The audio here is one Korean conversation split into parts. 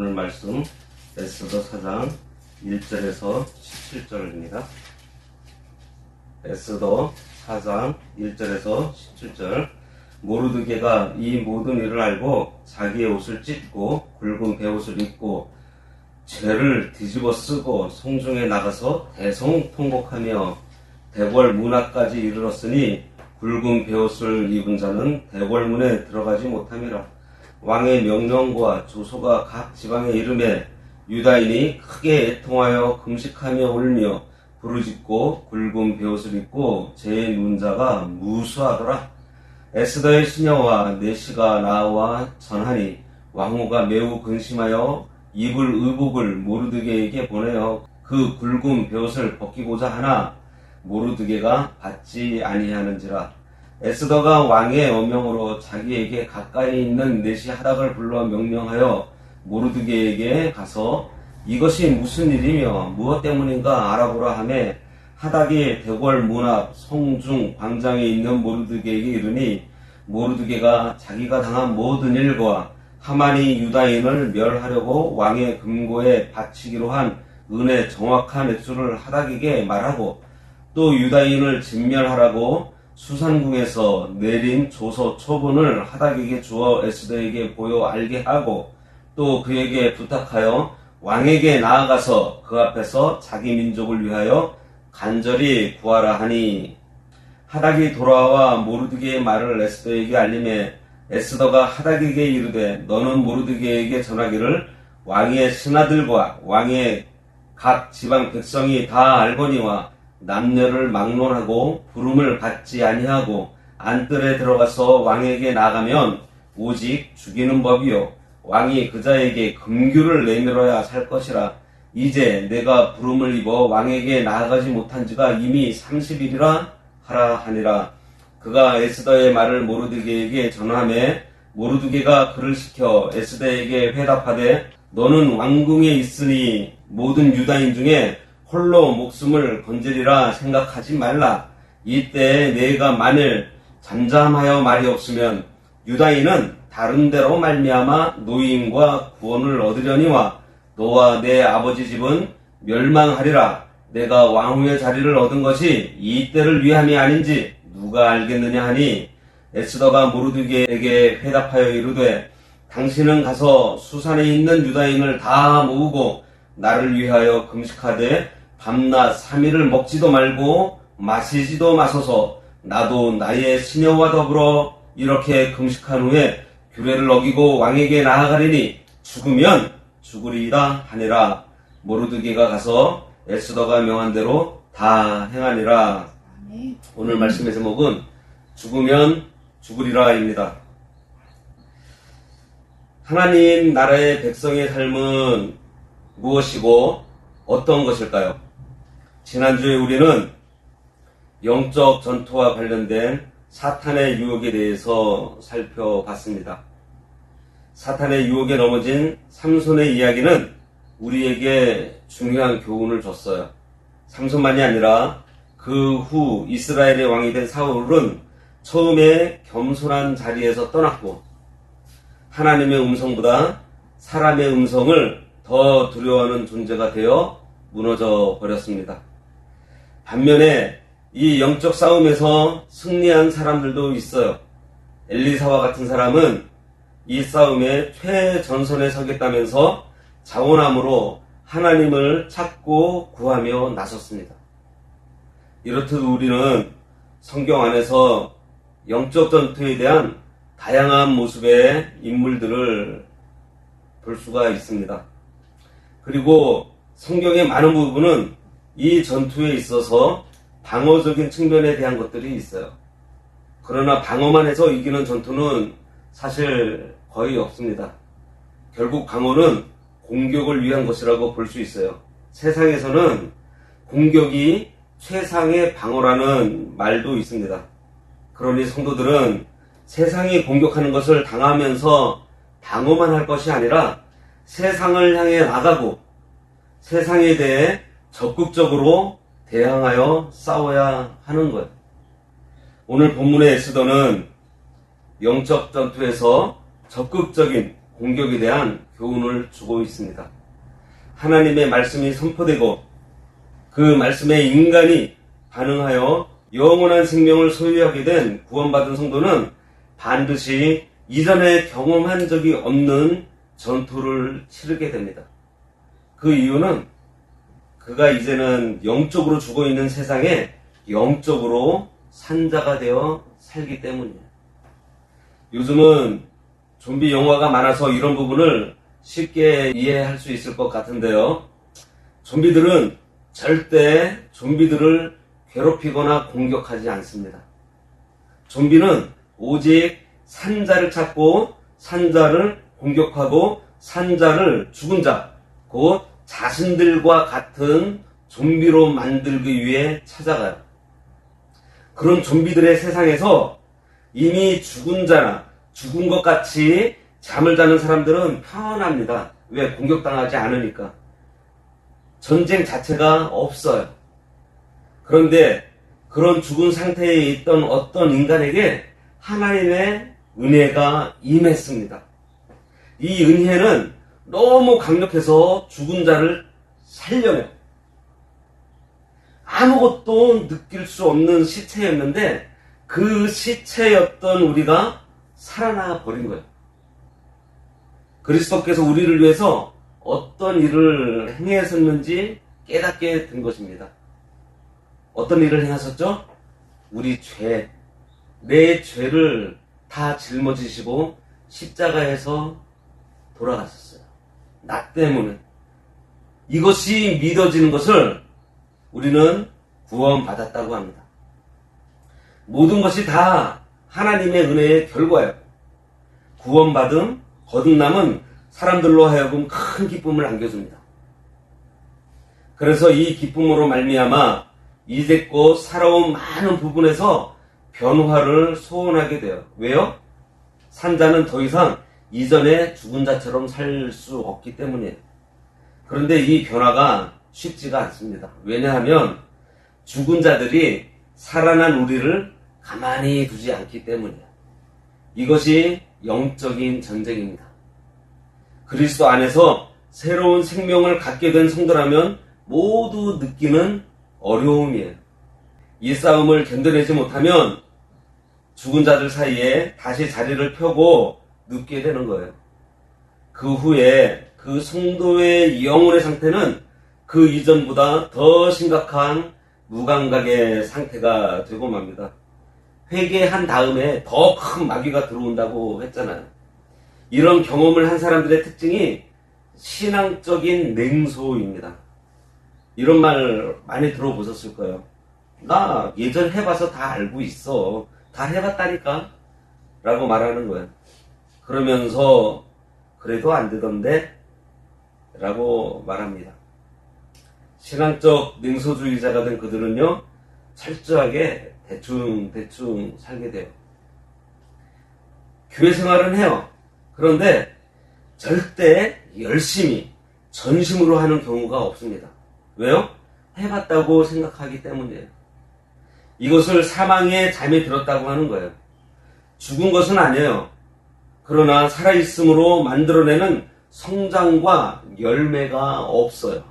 오늘 말씀 에스더 4장 1절에서 17절입니다. 에스더 4장 1절에서 17절. 모르드게가 이 모든 일을 알고 자기의 옷을 찢고 굵은 베옷을 입고 죄를 뒤집어 쓰고 성중에 나가서 대성통곡하며 대궐 문 앞까지 이르렀으니 굵은 베옷을 입은 자는 대궐문에 들어가지 못함이라. 왕의 명령과 조소가 각 지방에 이르매 유다인이 크게 애통하여 금식하며 울며 부르짖고 굵은 베옷을 입고 제 눈자가 무수하더라. 에스더의 시녀와 내시가 나와 전하니 왕후가 매우 근심하여 입을 의복을 모르드게에게 보내어 그 굵은 베옷을 벗기고자 하나 모르드게가 받지 아니하는지라. 에스더가 왕의 어명으로 자기에게 가까이 있는 내시 하닥을 불러 명령하여 모르드게에게 가서 이것이 무슨 일이며 무엇 때문인가 알아보라 하매 하닥이 대궐 문 앞 성중 광장에 있는 모르드게에게 이르니 모르드게가 자기가 당한 모든 일과 하만이 유다인을 멸하려고 왕의 금고에 바치기로 한 은의 정확한 액수를 하닥에게 말하고 또 유다인을 진멸하라고 수산궁에서 내린 조서 초본을 하닥에게 주어 에스더에게 보여 알게 하고 또 그에게 부탁하여 왕에게 나아가서 그 앞에서 자기 민족을 위하여 간절히 구하라 하니 하닥이 돌아와 모르드게의 말을 에스더에게 알림해 에스더가 하닥에게 이르되 너는 모르드게에게 전하기를 왕의 신하들과 왕의 각 지방 백성이 다 알거니와 남녀를 막론하고 부름을 받지 아니하고 안뜰에 들어가서 왕에게 나가면 오직 죽이는 법이요 왕이 그자에게 금규를 내밀어야 살 것이라. 이제 내가 부름을 입어 왕에게 나아가지 못한 지가 이미 30일이라 하라 하니라. 그가 에스더의 말을 모르드게에게 전하매 모르드게가 그를 시켜 에스더에게 회답하되 너는 왕궁에 있으니 모든 유다인 중에 홀로 목숨을 건지리라 생각하지 말라. 이때 내가 만일 잠잠하여 말이 없으면 유다인은 다른 데로 말미암아 노임과 구원을 얻으려니와 너와 내 아버지 집은 멸망하리라. 내가 왕후의 자리를 얻은 것이 이때를 위함이 아닌지 누가 알겠느냐 하니 에스더가 모르드게에게 회답하여 이르되 당신은 가서 수산에 있는 유다인을 다 모으고 나를 위하여 금식하되 밤낮 3일을 먹지도 말고 마시지도 마소서. 나도 나의 시녀와 더불어 이렇게 금식한 후에 규례를 어기고 왕에게 나아가리니 죽으면 죽으리이다 하니라. 모르드게가 가서 에스더가 명한 대로 다 행하니라. 오늘 말씀의 제목은 죽으면 죽으리라입니다. 하나님 나라의 백성의 삶은 무엇이고 어떤 것일까요? 지난주에 우리는 영적 전투와 관련된 사탄의 유혹에 대해서 살펴봤습니다. 사탄의 유혹에 넘어진 삼손의 이야기는 우리에게 중요한 교훈을 줬어요. 삼손만이 아니라 그 후 이스라엘의 왕이 된 사울은 처음에 겸손한 자리에서 떠났고 하나님의 음성보다 사람의 음성을 더 두려워하는 존재가 되어 무너져 버렸습니다. 반면에 이 영적 싸움에서 승리한 사람들도 있어요. 엘리사와 같은 사람은 이 싸움에 최전선에 서겠다면서 자원함으로 하나님을 찾고 구하며 나섰습니다. 이렇듯 우리는 성경 안에서 영적 전투에 대한 다양한 모습의 인물들을 볼 수가 있습니다. 그리고 성경의 많은 부분은 이 전투에 있어서 방어적인 측면에 대한 것들이 있어요. 그러나 방어만 해서 이기는 전투는 사실 거의 없습니다. 결국 방어는 공격을 위한 것이라고 볼 수 있어요. 세상에서는 공격이 최상의 방어라는 말도 있습니다. 그러니 성도들은 세상이 공격하는 것을 당하면서 방어만 할 것이 아니라 세상을 향해 나가고 세상에 대해 적극적으로 대항하여 싸워야 하는 거예요. 오늘 본문의 에스더는 영적 전투에서 적극적인 공격에 대한 교훈을 주고 있습니다. 하나님의 말씀이 선포되고 그 말씀에 인간이 반응하여 영원한 생명을 소유하게 된 구원받은 성도는 반드시 이전에 경험한 적이 없는 전투를 치르게 됩니다. 그 이유는 그가 이제는 영적으로 죽어있는 세상에 영적으로 산자가 되어 살기 때문이에요. 요즘은 좀비 영화가 많아서 이런 부분을 쉽게 이해할 수 있을 것 같은데요. 좀비들은 절대 좀비들을 괴롭히거나 공격하지 않습니다. 좀비는 오직 산자를 찾고 산자를 공격하고 산자를 죽은 자, 곧 자신들과 같은 좀비로 만들기 위해 찾아가요. 그런 좀비들의 세상에서 이미 죽은 자나 죽은 것 같이 잠을 자는 사람들은 편합니다. 왜? 공격당하지 않으니까. 전쟁 자체가 없어요. 그런데 그런 죽은 상태에 있던 어떤 인간에게 하나님의 은혜가 임했습니다. 이 은혜는 너무 강력해서 죽은 자를 살려내요. 아무것도 느낄 수 없는 시체였는데 그 시체였던 우리가 살아나 버린 거예요. 그리스도께서 우리를 위해서 어떤 일을 행하셨는지 깨닫게 된 것입니다. 어떤 일을 행하셨죠? 우리 죄, 내 죄를 다 짊어지시고 십자가에서 돌아가셨어요. 나 때문에. 이것이 믿어지는 것을 우리는 구원받았다고 합니다. 모든 것이 다 하나님의 은혜의 결과예요. 구원받음, 거듭남은 사람들로 하여금 큰 기쁨을 안겨줍니다. 그래서 이 기쁨으로 말미암아 이제껏 살아온 많은 부분에서 변화를 소원하게 돼요. 왜요? 산자는 더 이상 이전에 죽은 자처럼 살 수 없기 때문이에요. 그런데 이 변화가 쉽지가 않습니다. 왜냐하면 죽은 자들이 살아난 우리를 가만히 두지 않기 때문이에요. 이것이 영적인 전쟁입니다. 그리스도 안에서 새로운 생명을 갖게 된 성도라면 모두 느끼는 어려움이에요. 이 싸움을 견뎌내지 못하면 죽은 자들 사이에 다시 자리를 펴고 눕게 되는 거예요. 그 후에 그 성도의 영혼의 상태는 그 이전보다 더 심각한 무감각의 상태가 되고 맙니다. 회개한 다음에 더 큰 마귀가 들어온다고 했잖아요. 이런 경험을 한 사람들의 특징이 신앙적인 냉소입니다. 이런 말 많이 들어보셨을 거예요. 나 예전 해봐서 다 알고 있어. 다 해봤다니까? 라고 말하는 거예요. 그러면서 그래도 안 되던데? 라고 말합니다. 신앙적 냉소주의자가 된 그들은요, 철저하게 대충 살게 돼요. 교회 생활은 해요. 그런데 절대 열심히, 전심으로 하는 경우가 없습니다. 왜요? 해봤다고 생각하기 때문이에요. 이것을 사망의 잠이 들었다고 하는 거예요. 죽은 것은 아니에요. 그러나 살아있음으로 만들어내는 성장과 열매가 없어요.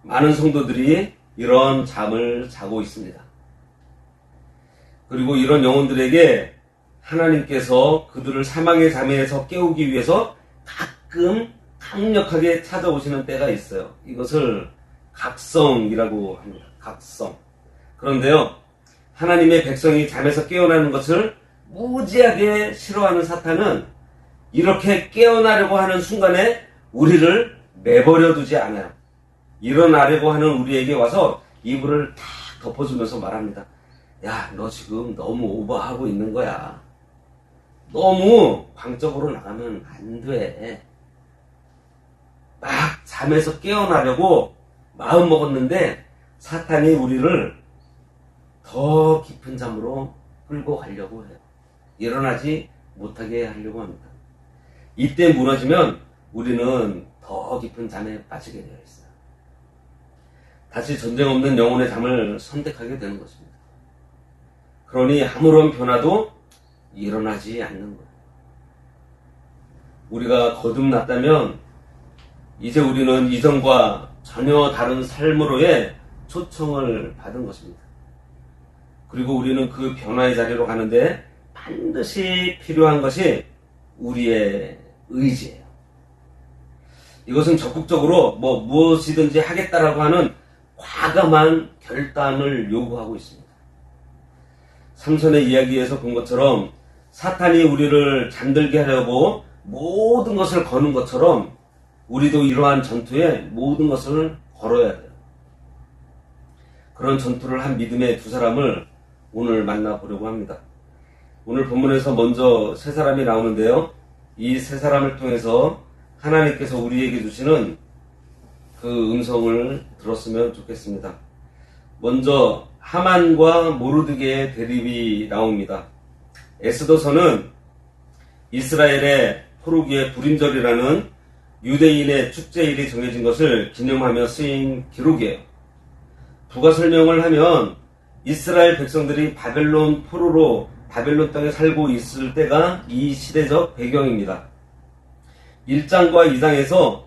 많은 성도들이 이런 잠을 자고 있습니다. 그리고 이런 영혼들에게 하나님께서 그들을 사망의 잠에서 깨우기 위해서 가끔 강력하게 찾아오시는 때가 있어요. 이것을 각성이라고 합니다. 각성. 그런데요, 하나님의 백성이 잠에서 깨어나는 것을 무지하게 싫어하는 사탄은 이렇게 깨어나려고 하는 순간에 우리를 내버려 두지 않아요. 일어나려고 하는 우리에게 와서 이불을 탁 덮어주면서 말합니다. 야, 너 지금 너무 오버하고 있는 거야. 너무 광적으로 나가면 안 돼. 막 잠에서 깨어나려고 마음 먹었는데 사탄이 우리를 더 깊은 잠으로 끌고 가려고 해요. 일어나지 못하게 하려고 합니다. 이때 무너지면 우리는 더 깊은 잠에 빠지게 되어 있어요. 다시 전쟁 없는 영혼의 잠을 선택하게 되는 것입니다. 그러니 아무런 변화도 일어나지 않는 거예요. 우리가 거듭났다면 이제 우리는 이전과 전혀 다른 삶으로의 초청을 받은 것입니다. 그리고 우리는 그 변화의 자리로 가는데 반드시 필요한 것이 우리의 의지예요. 이것은 적극적으로 무엇이든지 하겠다라고 하는 과감한 결단을 요구하고 있습니다. 삼손의 이야기에서 본 것처럼 사탄이 우리를 잠들게 하려고 모든 것을 거는 것처럼 우리도 이러한 전투에 모든 것을 걸어야 돼요. 그런 전투를 한 믿음의 두 사람을 오늘 만나보려고 합니다. 오늘 본문에서 먼저 세 사람이 나오는데요. 이 세 사람을 통해서 하나님께서 우리에게 주시는 그 음성을 들었으면 좋겠습니다. 먼저 하만과 모르드게의 대립이 나옵니다. 에스더서는 이스라엘의 포르기의 불임절이라는 유대인의 축제일이 정해진 것을 기념하며 쓰인 기록이에요. 부가 설명을 하면 이스라엘 백성들이 바벨론 포로로 바벨론 땅에 살고 있을 때가 이 시대적 배경입니다. 1장과 2장에서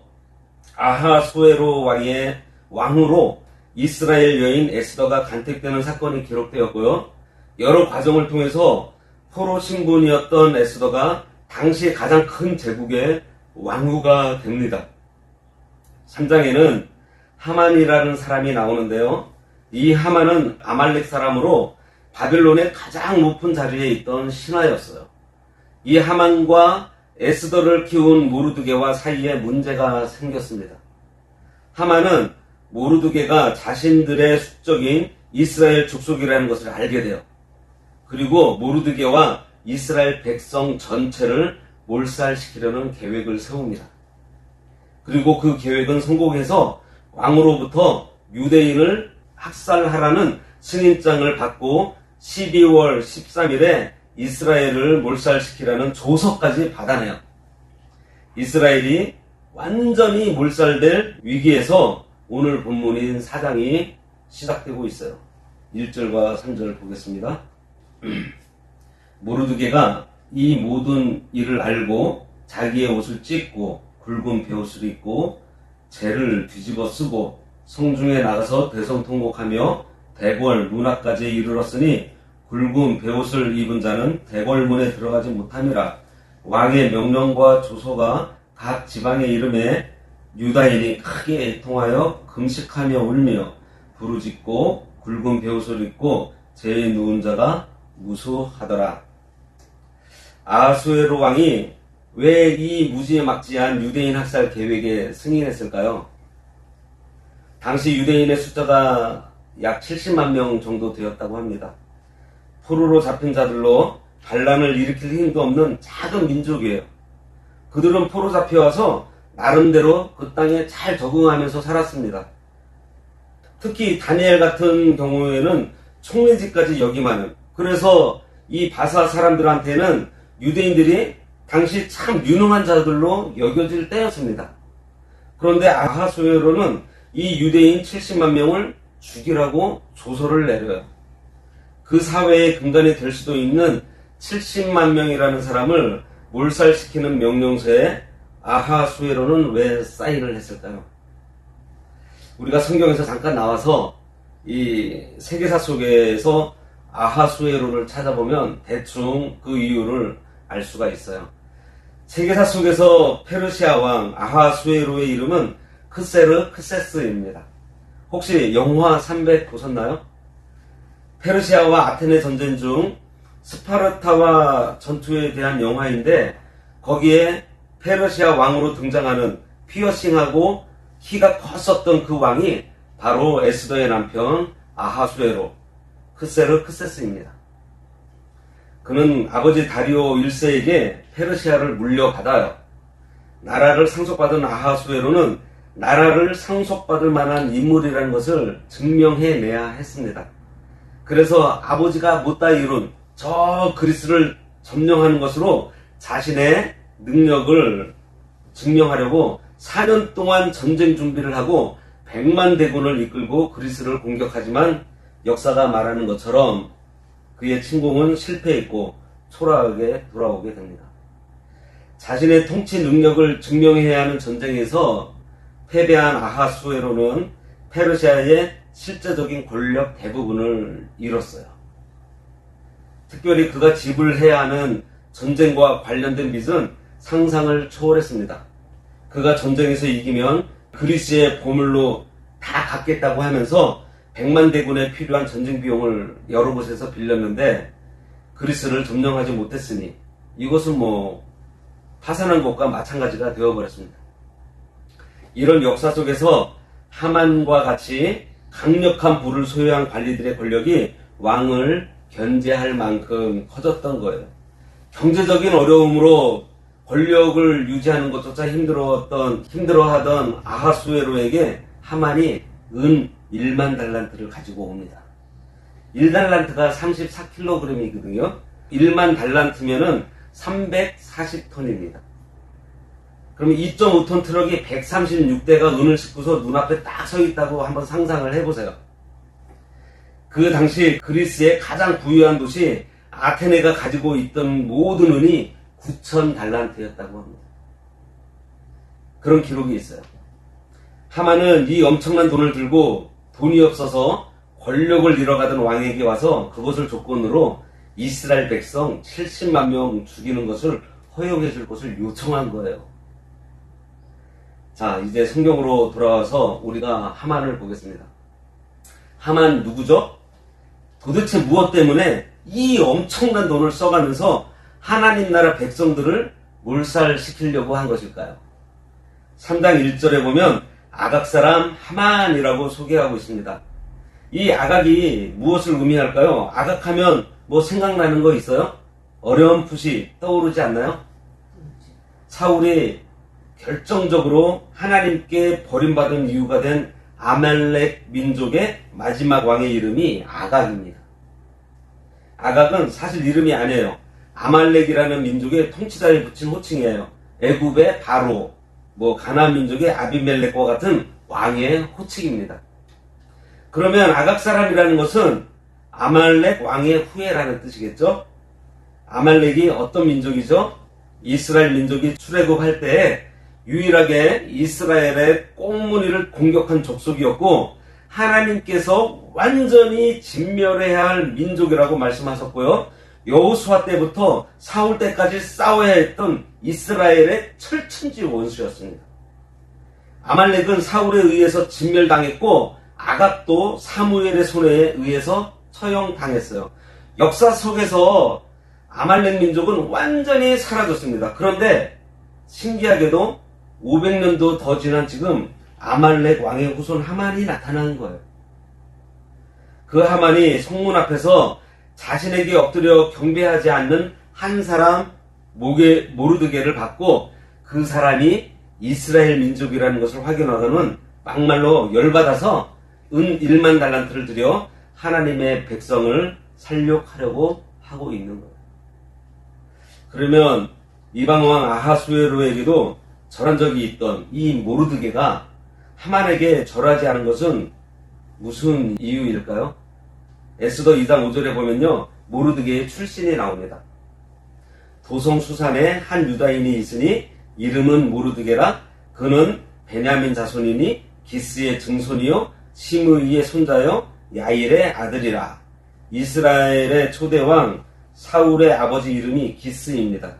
아하수에로 왕의 왕으로 이스라엘 여인 에스더가 간택되는 사건이 기록되었고요. 여러 과정을 통해서 포로 신분이었던 에스더가 당시 가장 큰 제국의 왕후가 됩니다. 3장에는 하만이라는 사람이 나오는데요. 이 하만은 아말렉 사람으로 바벨론의 가장 높은 자리에 있던 신하였어요. 이 하만과 에스더를 키운 모르드게와 사이에 문제가 생겼습니다. 하만은 모르드게가 자신들의 숙적인 이스라엘 족속이라는 것을 알게 돼요. 그리고 모르드게와 이스라엘 백성 전체를 몰살시키려는 계획을 세웁니다. 그리고 그 계획은 성공해서 왕으로부터 유대인을 학살하라는 승인장을 받고 12월 13일에 이스라엘을 몰살시키라는 조서까지 받아내요. 이스라엘이 완전히 몰살될 위기에서 오늘 본문인 4장이 시작되고 있어요. 1절과 3절 보겠습니다. 모르드게가 이 모든 일을 알고 자기의 옷을 찢고 굵은 베옷을 입고 재를 뒤집어 쓰고 성중에 나가서 대성통곡하며 대궐 문 앞까지 이르렀으니 굵은 베옷을 입은 자는 대궐문에 들어가지 못함이라. 왕의 명령과 조서가 각 지방의 이름에 유다인이 크게 애통하여 금식하며 울며 부르짖고 굵은 베옷을 입고 재에 누운 자가 무수하더라. 아하수에로 왕이 왜 이 무지막지한 유대인 학살 계획에 승인했을까요? 당시 유대인의 숫자가 약 70만 명 정도 되었다고 합니다. 포로로 잡힌 자들로 반란을 일으킬 힘도 없는 작은 민족이에요. 그들은 포로 잡혀와서 나름대로 그 땅에 잘 적응하면서 살았습니다. 특히 다니엘 같은 경우에는 총리직까지 역임하는, 그래서 이 바사 사람들한테는 유대인들이 당시 참 유능한 자들로 여겨질 때였습니다. 그런데 아하수에로는 이 유대인 70만 명을 죽이라고 조서를 내려요. 그 사회의 근간이 될 수도 있는 70만 명이라는 사람을 몰살시키는 명령서에 아하수에로는 왜 사인을 했을까요? 우리가 성경에서 잠깐 나와서 이 세계사 속에서 아하수에로를 찾아보면 대충 그 이유를 알 수가 있어요. 세계사 속에서 페르시아 왕 아하수에로의 이름은 크세르 크세스입니다. 혹시 영화 300 보셨나요? 페르시아와 아테네 전쟁 중 스파르타와 전투에 대한 영화인데 거기에 페르시아 왕으로 등장하는 피어싱하고 키가 컸었던 그 왕이 바로 에스더의 남편 아하수에로 크세르 크세스입니다. 그는 아버지 다리오 1세에게 페르시아를 물려받아요. 나라를 상속받은 아하수에로는 나라를 상속받을 만한 인물이라는 것을 증명해내야 했습니다. 그래서 아버지가 못다 이룬 저 그리스를 점령하는 것으로 자신의 능력을 증명하려고 4년 동안 전쟁 준비를 하고 100만 대군을 이끌고 그리스를 공격하지만 역사가 말하는 것처럼 그의 침공은 실패했고 초라하게 돌아오게 됩니다. 자신의 통치 능력을 증명해야 하는 전쟁에서 패배한 아하수에로는 페르시아의 실제적인 권력 대부분을 잃었어요. 특별히 그가 지불해야 하는 전쟁과 관련된 빚은 상상을 초월했습니다. 그가 전쟁에서 이기면 그리스의 보물로 다 갚겠다고 하면서 100만 대군에 필요한 전쟁 비용을 여러 곳에서 빌렸는데 그리스를 점령하지 못했으니 이것은 파산한 것과 마찬가지가 되어버렸습니다. 이런 역사 속에서 하만과 같이 강력한 부를 소유한 관리들의 권력이 왕을 견제할 만큼 커졌던 거예요. 경제적인 어려움으로 권력을 유지하는 것조차 힘들어하던 아하수에로에게 하만이 은 1만 달란트를 가지고 옵니다. 1달란트가 34kg이거든요. 1만 달란트면은 340톤입니다. 그러면 2.5톤 트럭이 136대가 은을 싣고서 눈앞에 딱 서 있다고 한번 상상을 해보세요. 그 당시 그리스의 가장 부유한 도시 아테네가 가지고 있던 모든 은이 9,000달란트였다고 합니다. 그런 기록이 있어요. 하만은 이 엄청난 돈을 들고 돈이 없어서 권력을 잃어가던 왕에게 와서 그것을 조건으로 이스라엘 백성 70만 명 죽이는 것을 허용해 줄 것을 요청한 거예요. 자, 이제 성경으로 돌아와서 우리가 하만을 보겠습니다. 하만 누구죠? 도대체 무엇 때문에 이 엄청난 돈을 써가면서 하나님 나라 백성들을 몰살시키려고 한 것일까요? 3장 1절에 보면 아각 사람 하만이라고 소개하고 있습니다. 이 아각이 무엇을 의미할까요? 아각하면 생각나는 거 있어요? 어렴풋이 떠오르지 않나요? 사울이 결정적으로 하나님께 버림받은 이유가 된 아말렉 민족의 마지막 왕의 이름이 아각입니다. 아각은 사실 이름이 아니에요. 아말렉이라는 민족의 통치자에 붙인 호칭이에요. 애굽의 바로, 가나안 민족의 아비멜렉과 같은 왕의 호칭입니다. 그러면 아각 사람이라는 것은 아말렉 왕의 후예라는 뜻이겠죠? 아말렉이 어떤 민족이죠? 이스라엘 민족이 출애굽할 때에 유일하게 이스라엘의 꽁무니를 공격한 족속이었고 하나님께서 완전히 진멸해야 할 민족이라고 말씀하셨고요. 여호수아 때부터 사울 때까지 싸워야 했던 이스라엘의 철천지 원수였습니다. 아말렉은 사울에 의해서 진멸당했고 아각도 사무엘의 손에 의해서 처형당했어요. 역사 속에서 아말렉 민족은 완전히 사라졌습니다. 그런데 신기하게도 500년도 더 지난 지금 아말렉 왕의 후손 하만이 나타나는 거예요. 그 하만이 성문 앞에서 자신에게 엎드려 경배하지 않는 한 사람 모르드게를 받고 그 사람이 이스라엘 민족이라는 것을 확인하고는 막말로 열받아서 은 1만 달란트를 들여 하나님의 백성을 살육하려고 하고 있는 거예요. 그러면 이방왕 아하수에로에게도 절한 적이 있던 이 모르드게가 하만에게 절하지 않은 것은 무슨 이유일까요? 에스더 2장 5절에 보면요, 모르드게의 출신이 나옵니다. 도성 수산에 한 유다인이 있으니 이름은 모르드게라. 그는 베냐민 자손이니 기스의 증손이요 시므이의 손자요 야일의 아들이라. 이스라엘의 초대왕 사울의 아버지 이름이 기스입니다.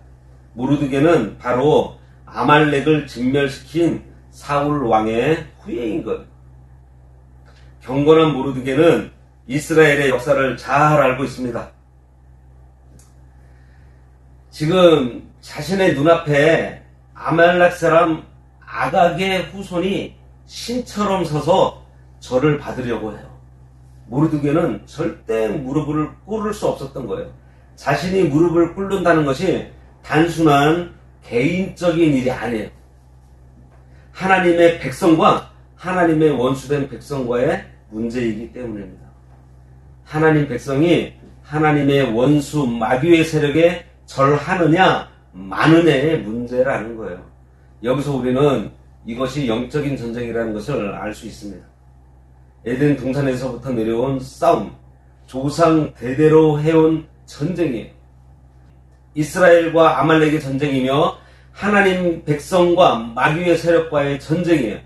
모르드게는 바로 아말렉을 진멸시킨 사울 왕의 후예인 것. 경건한 모르드게는 이스라엘의 역사를 잘 알고 있습니다. 지금 자신의 눈앞에 아말렉 사람 아각의 후손이 신처럼 서서 절을 받으려고 해요. 모르드게는 절대 무릎을 꿇을 수 없었던 거예요. 자신이 무릎을 꿇는다는 것이 단순한 개인적인 일이 아니에요. 하나님의 백성과 하나님의 원수된 백성과의 문제이기 때문입니다. 하나님 백성이 하나님의 원수 마귀의 세력에 절하느냐 마느냐의 문제라는 거예요. 여기서 우리는 이것이 영적인 전쟁이라는 것을 알 수 있습니다. 에덴 동산에서부터 내려온 싸움, 조상 대대로 해온 전쟁이에요. 이스라엘과 아말렉의 전쟁이며 하나님 백성과 마귀의 세력과의 전쟁이에요.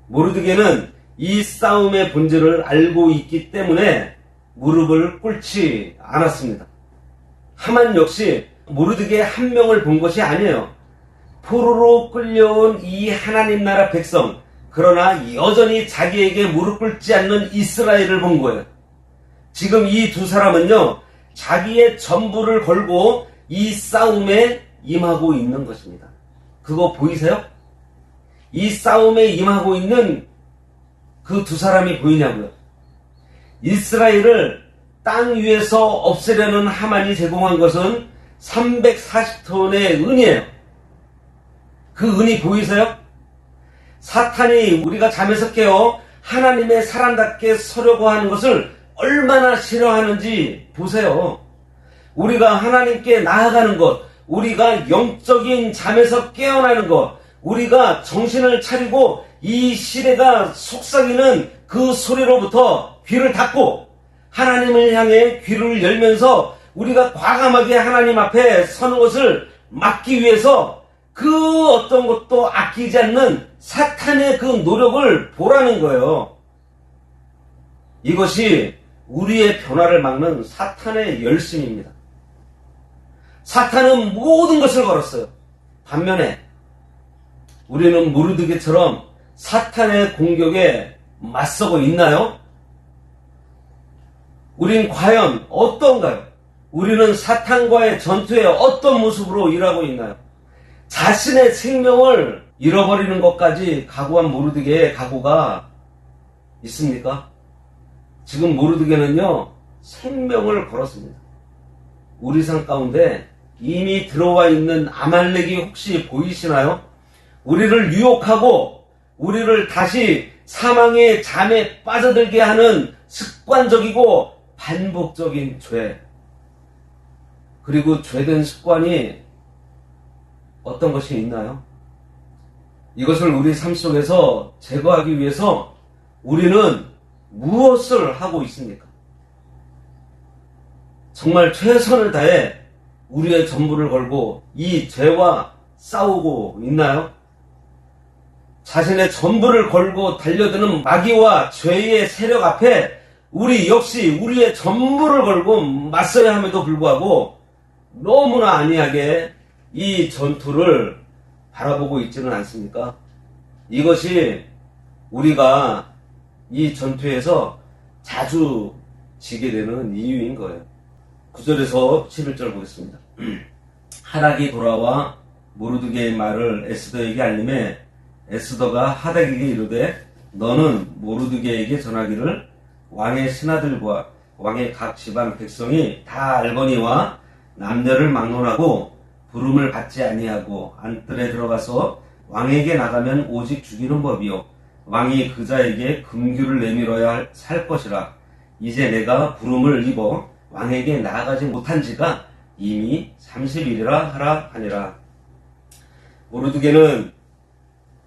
모르드게는 이 싸움의 본질을 알고 있기 때문에 무릎을 꿇지 않았습니다. 하만 역시 모르드게 한 명을 본 것이 아니에요. 포로로 끌려온 이 하나님 나라 백성, 그러나 여전히 자기에게 무릎 꿇지 않는 이스라엘을 본 거예요. 지금 이 두 사람은요, 자기의 전부를 걸고 이 싸움에 임하고 있는 것입니다. 그거 보이세요? 이 싸움에 임하고 있는 그 두 사람이 보이냐고요. 이스라엘을 땅 위에서 없애려는 하만이 제공한 것은 340톤의 은이에요. 그 은이 보이세요? 사탄이 우리가 잠에서 깨어 하나님의 사람답게 서려고 하는 것을 얼마나 싫어하는지 보세요. 우리가 하나님께 나아가는 것, 우리가 영적인 잠에서 깨어나는 것, 우리가 정신을 차리고 이 시대가 속삭이는 그 소리로부터 귀를 닫고 하나님을 향해 귀를 열면서 우리가 과감하게 하나님 앞에 서는 것을 막기 위해서 그 어떤 것도 아끼지 않는 사탄의 그 노력을 보라는 거예요. 이것이 우리의 변화를 막는 사탄의 열심입니다. 사탄은 모든 것을 걸었어요. 반면에 우리는 모르드게처럼 사탄의 공격에 맞서고 있나요? 우린 과연 어떤가요? 우리는 사탄과의 전투에 어떤 모습으로 일하고 있나요? 자신의 생명을 잃어버리는 것까지 각오한 모르드게의 각오가 있습니까? 지금 모르드게는요, 생명을 걸었습니다. 우리 삶 가운데 이미 들어와 있는 아말렉이 혹시 보이시나요? 우리를 유혹하고 우리를 다시 사망의 잠에 빠져들게 하는 습관적이고 반복적인 죄. 그리고 죄된 습관이 어떤 것이 있나요? 이것을 우리 삶 속에서 제거하기 위해서 우리는 무엇을 하고 있습니까? 정말 최선을 다해 우리의 전부를 걸고 이 죄와 싸우고 있나요? 자신의 전부를 걸고 달려드는 마귀와 죄의 세력 앞에 우리 역시 우리의 전부를 걸고 맞서야 함에도 불구하고 너무나 안이하게 이 전투를 바라보고 있지는 않습니까? 이것이 우리가 이 전투에서 자주 지게 되는 이유인 거예요. 9절에서 11절 보겠습니다. 하닥이 돌아와 모르드게의 말을 에스더에게 알림해 에스더가 하닥에게 이르되 너는 모르드게에게 전하기를 왕의 신하들과 왕의 각 지방 백성이 다 알거니와 남녀를 막론하고 부름을 받지 아니하고 안뜰에 들어가서 왕에게 나가면 오직 죽이는 법이요 왕이 그자에게 금규를 내밀어야 살 것이라. 이제 내가 부름을 입어 왕에게 나아가지 못한 지가 이미 30일이라 하라 하니라. 모르드게는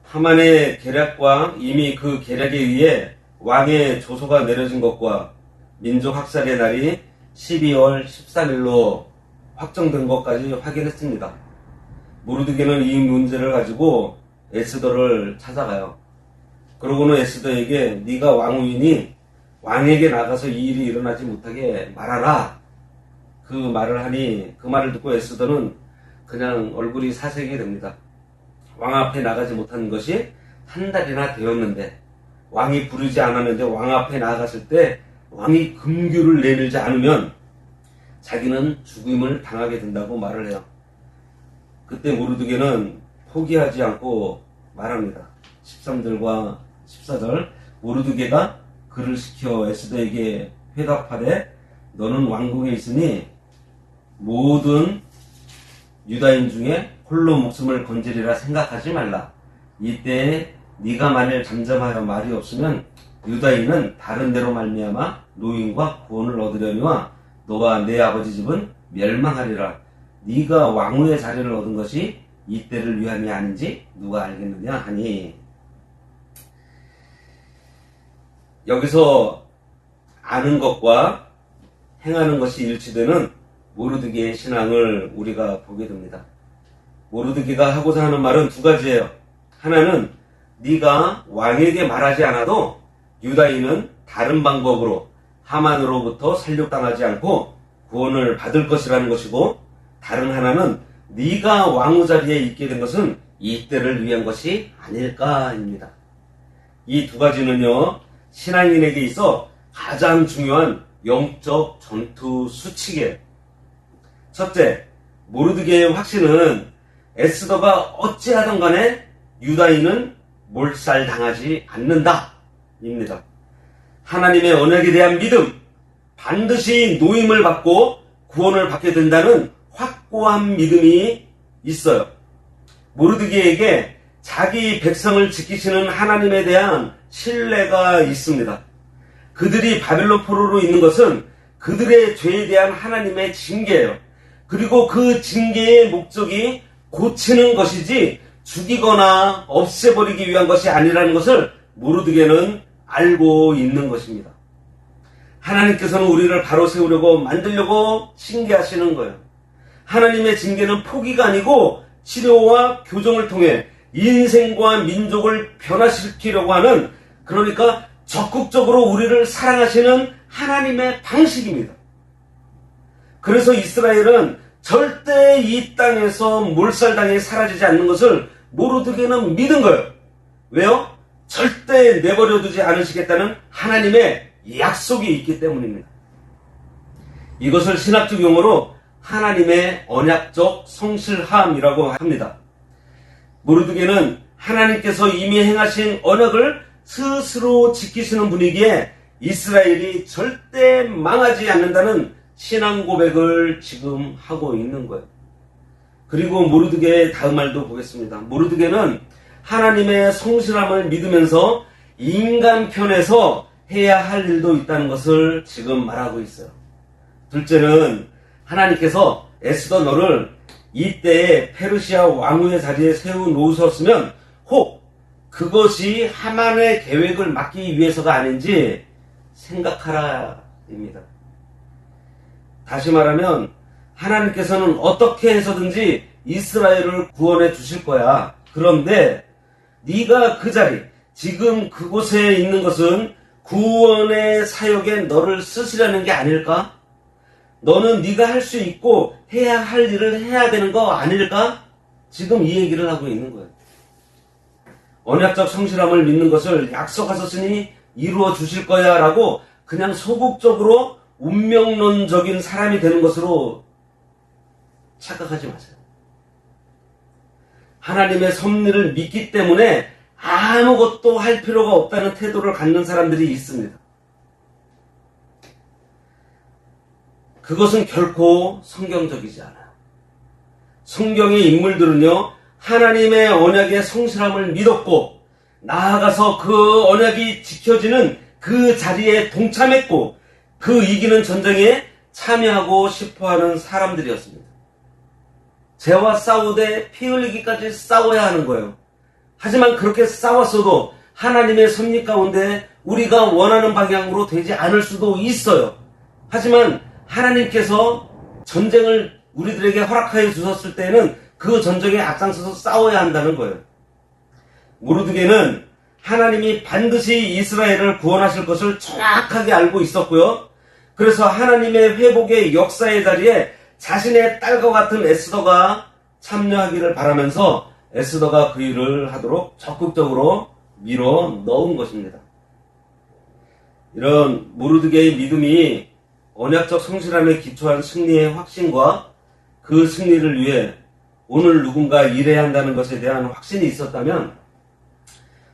하만의 계략과 이미 그 계략에 의해 왕의 조소가 내려진 것과 민족 학살의 날이 12월 13일로 확정된 것까지 확인했습니다. 모르드게는 이 문제를 가지고 에스더를 찾아가요. 그러고는 에스더에게 네가 왕후이니 왕에게 나가서 이 일이 일어나지 못하게 말하라. 그 말을 하니 그 말을 듣고 에스더는 그냥 얼굴이 사색이 됩니다. 왕 앞에 나가지 못한 것이 한 달이나 되었는데 왕이 부르지 않았는데 왕 앞에 나갔을 때 왕이 금규를 내밀지 않으면 자기는 죽음을 당하게 된다고 말을 해요. 그때 모르드게는 포기하지 않고 말합니다. 13절과 14절 모르드게가 그를 시켜 에스더에게 회답하되 너는 왕궁에 있으니 모든 유다인 중에 홀로 목숨을 건지리라 생각하지 말라. 이때에 네가 만일 잠잠하여 말이 없으면 유다인은 다른 데로 말미암아 노임과 구원을 얻으려니와 너와 내 아버지 집은 멸망하리라. 네가 왕후의 자리를 얻은 것이 이때를 위함이 아닌지 누가 알겠느냐 하니. 여기서 아는 것과 행하는 것이 일치되는 모르드게의 신앙을 우리가 보게 됩니다. 모르드게가 하고자 하는 말은 두 가지예요. 하나는 네가 왕에게 말하지 않아도 유다인은 다른 방법으로 하만으로부터 살육당하지 않고 구원을 받을 것이라는 것이고, 다른 하나는 네가 왕후 자리에 있게 된 것은 이때를 위한 것이 아닐까입니다. 이 두 가지는요, 신앙인에게 있어 가장 중요한 영적 전투 수칙이에요. 첫째, 모르드게의 확신은 에스더가 어찌하든 간에 유다인은 몰살당하지 않는다 입니다. 하나님의 언약에 대한 믿음, 반드시 노임을 받고 구원을 받게 된다는 확고한 믿음이 있어요. 모르드게에게 자기 백성을 지키시는 하나님에 대한 신뢰가 있습니다. 그들이 바벨론 포로로 있는 것은 그들의 죄에 대한 하나님의 징계예요. 그리고 그 징계의 목적이 고치는 것이지 죽이거나 없애버리기 위한 것이 아니라는 것을 모르드게는 알고 있는 것입니다. 하나님께서는 우리를 바로 세우려고 만들려고 징계하시는 거예요. 하나님의 징계는 포기가 아니고 치료와 교정을 통해 인생과 민족을 변화시키려고 하는, 그러니까 적극적으로 우리를 사랑하시는 하나님의 방식입니다. 그래서 이스라엘은 절대 이 땅에서 몰살당해 사라지지 않는 것을 모르드게는 믿은 거예요. 왜요? 절대 내버려두지 않으시겠다는 하나님의 약속이 있기 때문입니다. 이것을 신학적 용어로 하나님의 언약적 성실함이라고 합니다. 모르드게는 하나님께서 이미 행하신 언약을 스스로 지키시는 분이기에 이스라엘이 절대 망하지 않는다는 신앙 고백을 지금 하고 있는 거예요. 그리고 모르드게의 다음 말도 보겠습니다. 모르드게는 하나님의 성실함을 믿으면서 인간 편에서 해야 할 일도 있다는 것을 지금 말하고 있어요. 둘째는 하나님께서 에스더 너를 이때에 페르시아 왕후의 자리에 세워놓으셨으면 혹 그것이 하만의 계획을 막기 위해서가 아닌지 생각하라 입니다. 다시 말하면 하나님께서는 어떻게 해서든지 이스라엘을 구원해 주실 거야. 그런데 네가 그 자리, 지금 그곳에 있는 것은 구원의 사역에 너를 쓰시려는 게 아닐까? 너는 네가 할 수 있고 해야 할 일을 해야 되는 거 아닐까? 지금 이 얘기를 하고 있는 거예요. 언약적 성실함을 믿는 것을 약속하셨으니 이루어 주실 거야 라고 그냥 소극적으로 운명론적인 사람이 되는 것으로 착각하지 마세요. 하나님의 섭리를 믿기 때문에 아무것도 할 필요가 없다는 태도를 갖는 사람들이 있습니다. 그것은 결코 성경적이지 않아요. 성경의 인물들은요, 하나님의 언약의 성실함을 믿었고 나아가서 그 언약이 지켜지는 그 자리에 동참했고 그 이기는 전쟁에 참여하고 싶어하는 사람들이었습니다. 죄와 싸우되 피 흘리기까지 싸워야 하는 거예요. 하지만 그렇게 싸웠어도 하나님의 섭리 가운데 우리가 원하는 방향으로 되지 않을 수도 있어요. 하지만 하나님께서 전쟁을 우리들에게 허락하여 주셨을 때는 그 전쟁에 앞장서서 싸워야 한다는 거예요. 모르드게는 하나님이 반드시 이스라엘을 구원하실 것을 정확하게 알고 있었고요. 그래서 하나님의 회복의 역사의 자리에 자신의 딸과 같은 에스더가 참여하기를 바라면서 에스더가 그 일을 하도록 적극적으로 밀어 넣은 것입니다. 이런 모르드게의 믿음이 언약적 성실함에 기초한 승리의 확신과 그 승리를 위해 오늘 누군가 일해야 한다는 것에 대한 확신이 있었다면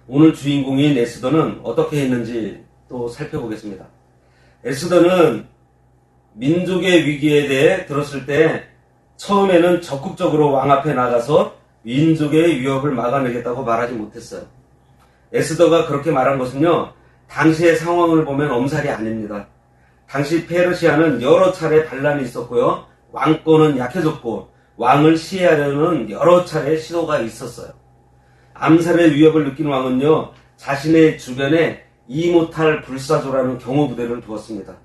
오늘 주인공인 에스더는 어떻게 했는지 또 살펴보겠습니다. 에스더는 민족의 위기에 대해 들었을 때 처음에는 적극적으로 왕 앞에 나가서 민족의 위협을 막아내겠다고 말하지 못했어요. 에스더가 그렇게 말한 것은요, 당시의 상황을 보면 엄살이 아닙니다. 당시 페르시아는 여러 차례 반란이 있었고요, 왕권은 약해졌고 왕을 시해하려는 여러 차례 시도가 있었어요. 암살의 위협을 느낀 왕은요, 자신의 주변에 이모탈 불사조라는 경호부대를 두었습니다.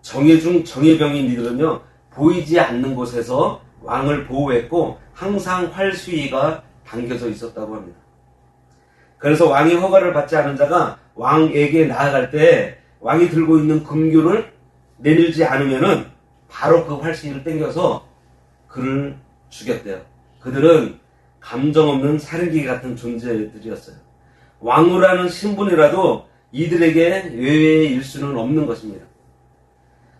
정예 중 정예병인 이들은요, 보이지 않는 곳에서 왕을 보호했고 항상 활수위가 당겨져 있었다고 합니다. 그래서 왕이 허가를 받지 않은 자가 왕에게 나아갈 때 왕이 들고 있는 금규를 내밀지 않으면은 바로 그 활수위를 당겨서 그를 죽였대요. 그들은 감정 없는 살인기 같은 존재들이었어요. 왕후라는 신분이라도 이들에게 외외일 수는 없는 것입니다.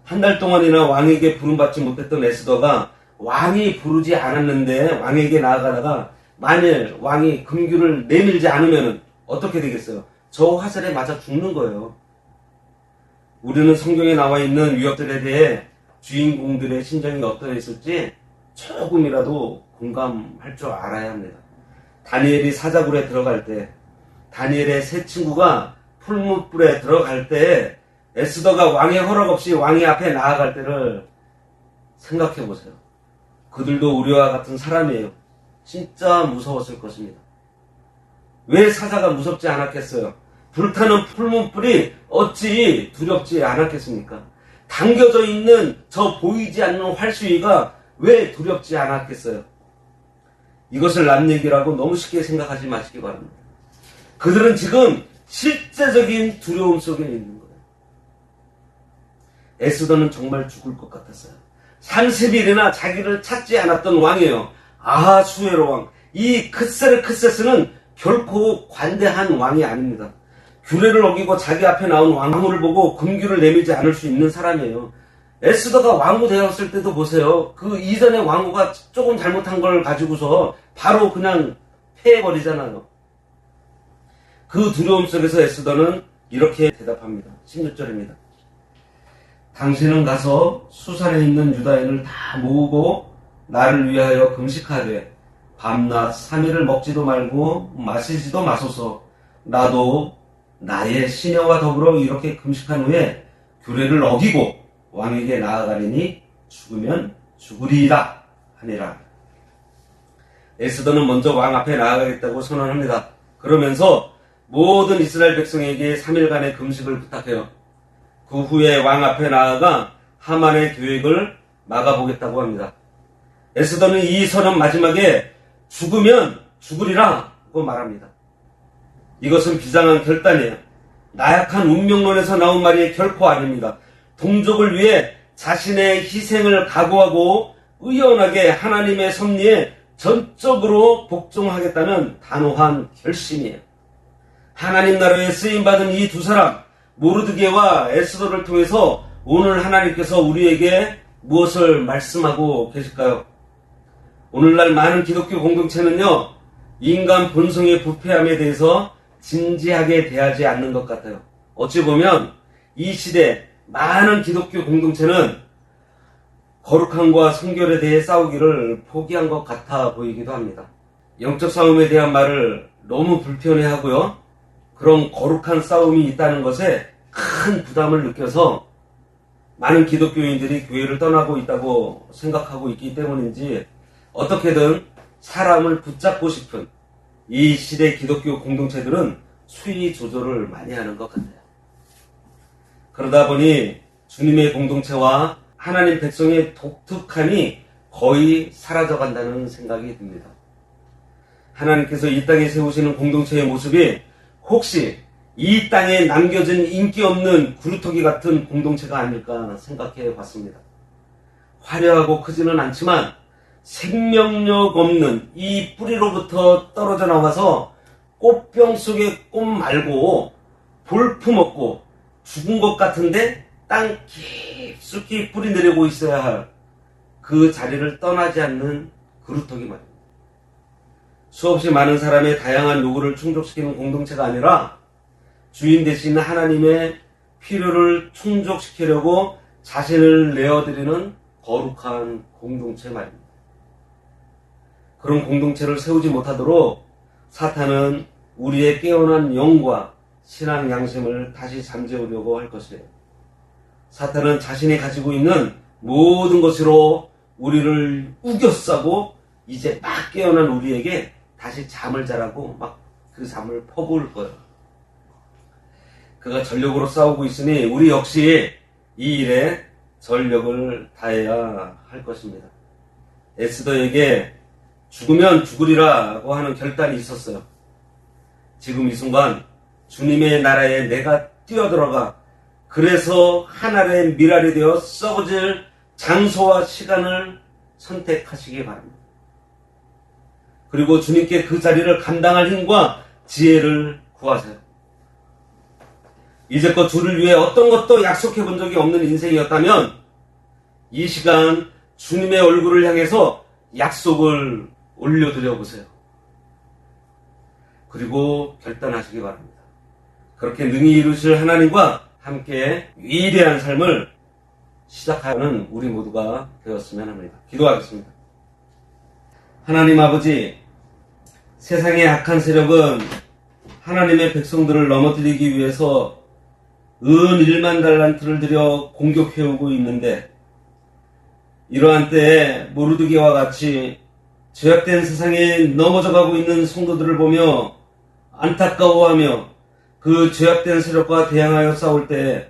한 달 동안이나 왕에게 부름받지 못했던 에스더가 왕이 부르지 않았는데 왕에게 나아가다가 만일 왕이 금규를 내밀지 않으면 어떻게 되겠어요? 저 화살에 맞아 죽는 거예요. 우리는 성경에 나와 있는 위협들에 대해 주인공들의 심정이 어떠했을지 조금이라도 공감할 줄 알아야 합니다. 다니엘이 사자굴에 들어갈 때, 다니엘의 세 친구가 풀무불에 들어갈 때 에스더가 왕의 허락 없이 왕의 앞에 나아갈 때를 생각해 보세요. 그들도 우리와 같은 사람이에요. 진짜 무서웠을 것입니다. 왜 사자가 무섭지 않았겠어요? 불타는 풀무불이 어찌 두렵지 않았겠습니까? 당겨져 있는 저 보이지 않는 활수위가 왜 두렵지 않았겠어요? 이것을 남 얘기라고 너무 쉽게 생각하지 마시기 바랍니다. 그들은 지금 실제적인 두려움 속에 있는 거예요. 에스더는 정말 죽을 것 같았어요. 30일이나 자기를 찾지 않았던 왕이에요. 아하수에로 왕. 이 크세르크세스는 결코 관대한 왕이 아닙니다. 규례를 어기고 자기 앞에 나온 왕후를 보고 금규를 내밀지 않을 수 있는 사람이에요. 에스더가 왕후 되었을 때도 보세요. 그 이전에 왕후가 조금 잘못한 걸 가지고서 바로 그냥 패해버리잖아요. 그 두려움 속에서 에스더는 이렇게 대답합니다. 16절입니다. 당신은 가서 수산에 있는 유다인을 다 모으고 나를 위하여 금식하되 밤낮 3일을 먹지도 말고 마시지도 마소서. 나도 나의 시녀와 더불어 이렇게 금식한 후에 규례를 어기고 왕에게 나아가리니 죽으면 죽으리이다 하니라. 에스더는 먼저 왕 앞에 나아가겠다고 선언합니다. 그러면서 모든 이스라엘 백성에게 3일간의 금식을 부탁해요. 그 후에 왕 앞에 나아가 하만의 계획을 막아보겠다고 합니다. 에스더는 이 선언 마지막에 죽으면 죽으리라고 말합니다. 이것은 비장한 결단이에요. 나약한 운명론에서 나온 말이 결코 아닙니다. 동족을 위해 자신의 희생을 각오하고 의연하게 하나님의 섭리에 전적으로 복종하겠다는 단호한 결심이에요. 하나님 나라에 쓰임받은 이 두 사람, 모르드게와 에스더를 통해서 오늘 하나님께서 우리에게 무엇을 말씀하고 계실까요? 오늘날 많은 기독교 공동체는요, 인간 본성의 부패함에 대해서 진지하게 대하지 않는 것 같아요. 어찌 보면 이 시대 많은 기독교 공동체는 거룩함과 성결에 대해 싸우기를 포기한 것 같아 보이기도 합니다. 영적 싸움에 대한 말을 너무 불편해하고요. 그런 거룩한 싸움이 있다는 것에 큰 부담을 느껴서 많은 기독교인들이 교회를 떠나고 있다고 생각하고 있기 때문인지 어떻게든 사람을 붙잡고 싶은 이 시대 기독교 공동체들은 수위 조절을 많이 하는 것 같아요. 그러다 보니 주님의 공동체와 하나님 백성의 독특함이 거의 사라져간다는 생각이 듭니다. 하나님께서 이 땅에 세우시는 공동체의 모습이 혹시 이 땅에 남겨진 인기 없는 구루터기 같은 공동체가 아닐까 생각해 봤습니다. 화려하고 크지는 않지만 생명력 없는 이 뿌리로부터 떨어져 나와서 꽃병 속의 꽃 말고 볼품 없고 죽은 것 같은데 땅 깊숙이 뿌리 내리고 있어야 할 그 자리를 떠나지 않는 그루터기 말입니다. 수없이 많은 사람의 다양한 요구를 충족시키는 공동체가 아니라 주인 되신 하나님의 필요를 충족시키려고 자신을 내어드리는 거룩한 공동체 말입니다. 그런 공동체를 세우지 못하도록 사탄은 우리의 깨어난 영과 신앙 양심을 다시 잠재우려고 할 것이에요. 사탄은 자신이 가지고 있는 모든 것으로 우리를 우겨싸고 이제 막 깨어난 우리에게 다시 잠을 자라고 막 그 잠을 퍼부을 거예요. 그가 전력으로 싸우고 있으니 우리 역시 이 일에 전력을 다해야 할 것입니다. 에스더에게 죽으면 죽으리라고 하는 결단이 있었어요. 지금 이 순간 주님의 나라에 내가 뛰어들어가 그래서 하늘의 미랄이 되어 썩어질 장소와 시간을 선택하시기 바랍니다. 그리고 주님께 그 자리를 감당할 힘과 지혜를 구하세요. 이제껏 주를 위해 어떤 것도 약속해 본 적이 없는 인생이었다면 이 시간 주님의 얼굴을 향해서 약속을 올려드려 보세요. 그리고 결단하시기 바랍니다. 그렇게 능히 이루실 하나님과 함께 위대한 삶을 시작하는 우리 모두가 되었으면 합니다. 기도하겠습니다. 하나님 아버지, 세상의 악한 세력은 하나님의 백성들을 넘어뜨리기 위해서 은 1만 달란트를 들여 공격해오고 있는데, 이러한 때에 모르드게와 같이 죄악된 세상에 넘어져가고 있는 성도들을 보며 안타까워하며 그 죄악된 세력과 대항하여 싸울 때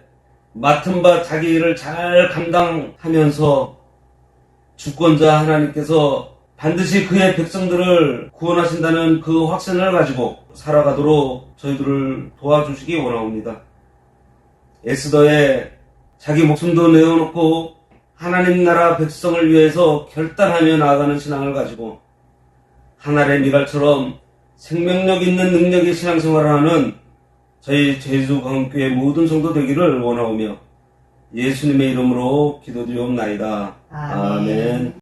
맡은 바 자기 일을 잘 감당하면서 주권자 하나님께서 반드시 그의 백성들을 구원하신다는 그 확신을 가지고 살아가도록 저희들을 도와주시기 원하옵니다. 에스더의 자기 목숨도 내어놓고 하나님 나라 백성을 위해서 결단하며 나아가는 신앙을 가지고 하늘의 미랄처럼 생명력 있는 능력의 신앙생활을 하는 저희 제주광교회 모든 성도 되기를 원하오며 예수님의 이름으로 기도드리옵나이다. 아멘.